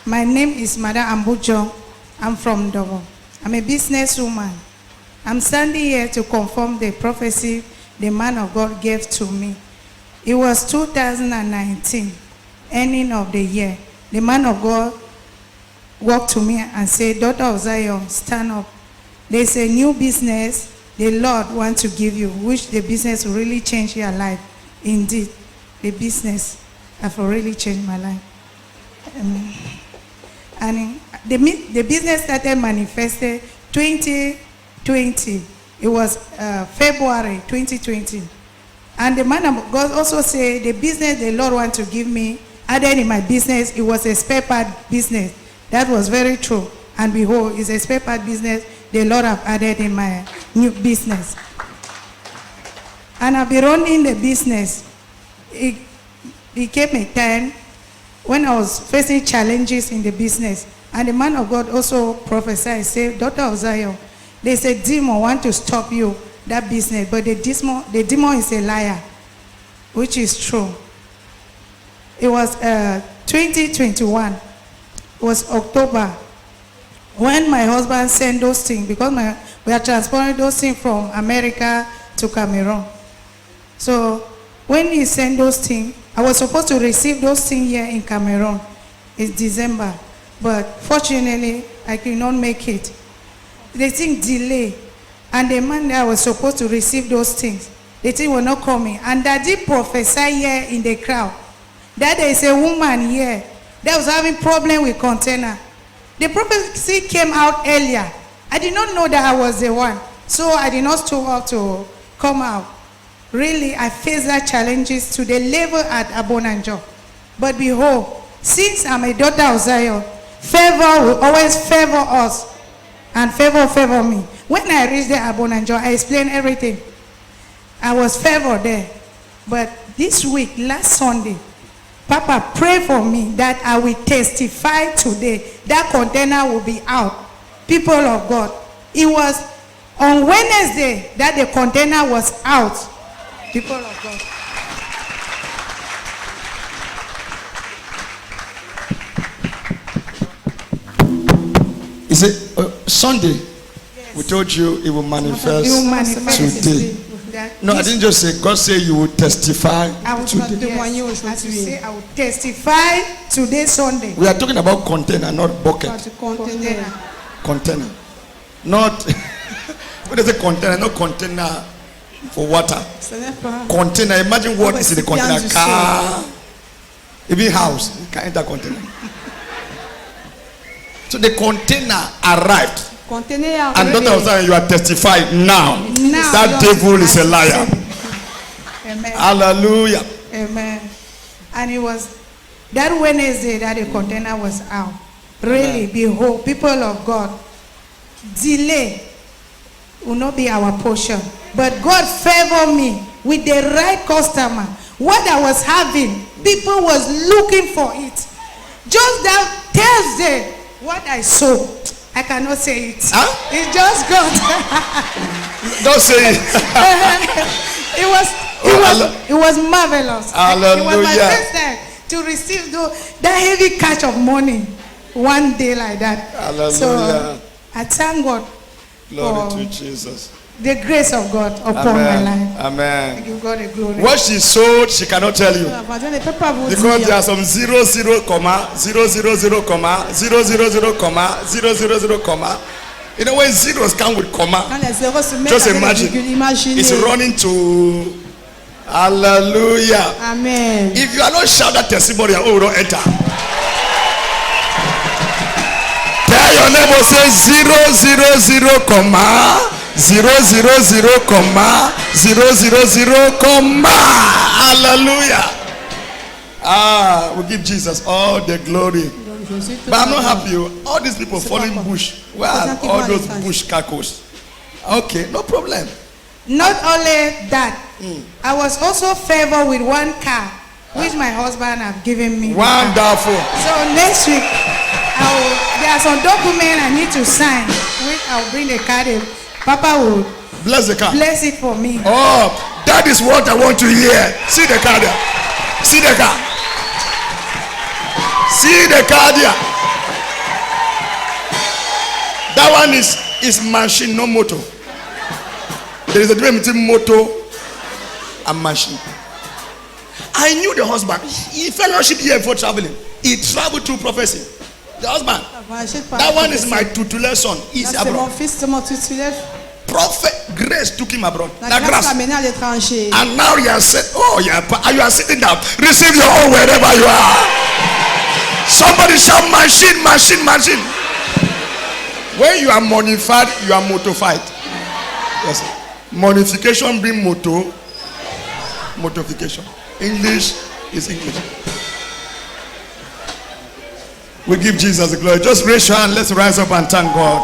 My name is Madam Ambujo. I'm from Dobo. I'm a businesswoman. I'm standing here to confirm the prophecy the man of God gave to me. It was 2019, ending of the year. The man of God walked to me and said, "Daughter of Zion, stand up. There's a new business the Lord wants to give you, which the business will really change your life." Indeed, the business have really changed my life. And the business started manifested 2020. It was February 2020. And the man of God also said, the business the Lord wants to give me, added in my business, it was a spare part business. That was very true. And behold, it's a spare part business the Lord have added in my new business. And I've been running the business. It became a time when I was facing challenges in the business. And the man of God also prophesied, said, "Daughter of Zion, there's a demon want to stop you, that business, but the demon is a liar," which is true. It was 2021. It was October when my husband sent those things, because we are transporting those things from America to Cameroon. So when he sent those things, I was supposed to receive those things here in Cameroon. It's December, but fortunately I could not make it. The thing delayed, and the man that was supposed to receive those things, the thing was not coming. And Daddy prophesied here in the crowd that there is a woman here that was having problem with container. The prophecy came out earlier. I did not know that I was the one, so I did not stop up to come out. Really, I faced that challenges to the level at Abonanjo. But behold, since I'm a daughter of Zion, favor will always favor us, and favor me. When I reached the Abonanjo, I explained everything. I was favored there. But this week, last Sunday, Papa prayed for me that I will testify today. That container will be out. People of God, it was on Wednesday that the container was out. People of God. He said, Sunday, yes. We told you it will manifest, today. No, I didn't just say, God said you will testify today. Yes, I will testify today, Sunday. We are talking about container, not bucket. Container. Not, what is a container? Not container for water. Container, imagine what is in the container. Car, even house, you can enter container. So the container arrived. And Daughter of Zion, you are testifying now that devil is a liar. Amen. Hallelujah. Amen. And it was that Wednesday that the container was out. Really, behold, people of God, delay will not be our portion. But God favored me with the right customer. What I was having, people was looking for it. Just that Thursday, what I saw, I cannot say it. Huh? It's just God. Don't say it. It was marvelous. Hallelujah. It was my first time to receive that heavy catch of money one day like that. Hallelujah. So I thank God Glory for to Jesus. the grace of God upon my life. Amen. I give God the glory. What she sold, she cannot tell you. Because there are some 00, comma, 000, comma, 000, comma, 000, comma. You know when zeros come with comma, just imagine. It's running to hallelujah. Amen. If you are not shout that testimony, oh, don't enter. Tell your neighbor, say 000, comma. 000, comma 000, comma. Hallelujah. We give Jesus all the glory. But I'm not happy. All these people falling bush. Where are all those bush cacos? Okay, no problem. Not only that, I was also favored with one car, which my husband have given me. Wonderful. So next week, there are some documents I need to sign, which I'll bring the car. Papa will bless the car. Bless it for me. Oh, that is what I want to hear. See the car there. See the car. See the car there. That one is machine, no motor. There is a difference between motor and machine. I knew the husband. He fellowship here for traveling. He traveled through prophecy. The husband. That one is my tutelary son. He's C'est mon abroad. fils, c'est mon tutélaire. Prophet Grace took him abroad. La That grâce grace. l'a mené à l'étranger. And now you are set. Oh, yeah, you are sitting down. Receive your own wherever you are. Somebody shout machine, machine, machine. When you are modified, you are motified. Yes. Modification bring motification. English is English. We give Jesus the glory. Just raise your hand. Let's rise up and thank God.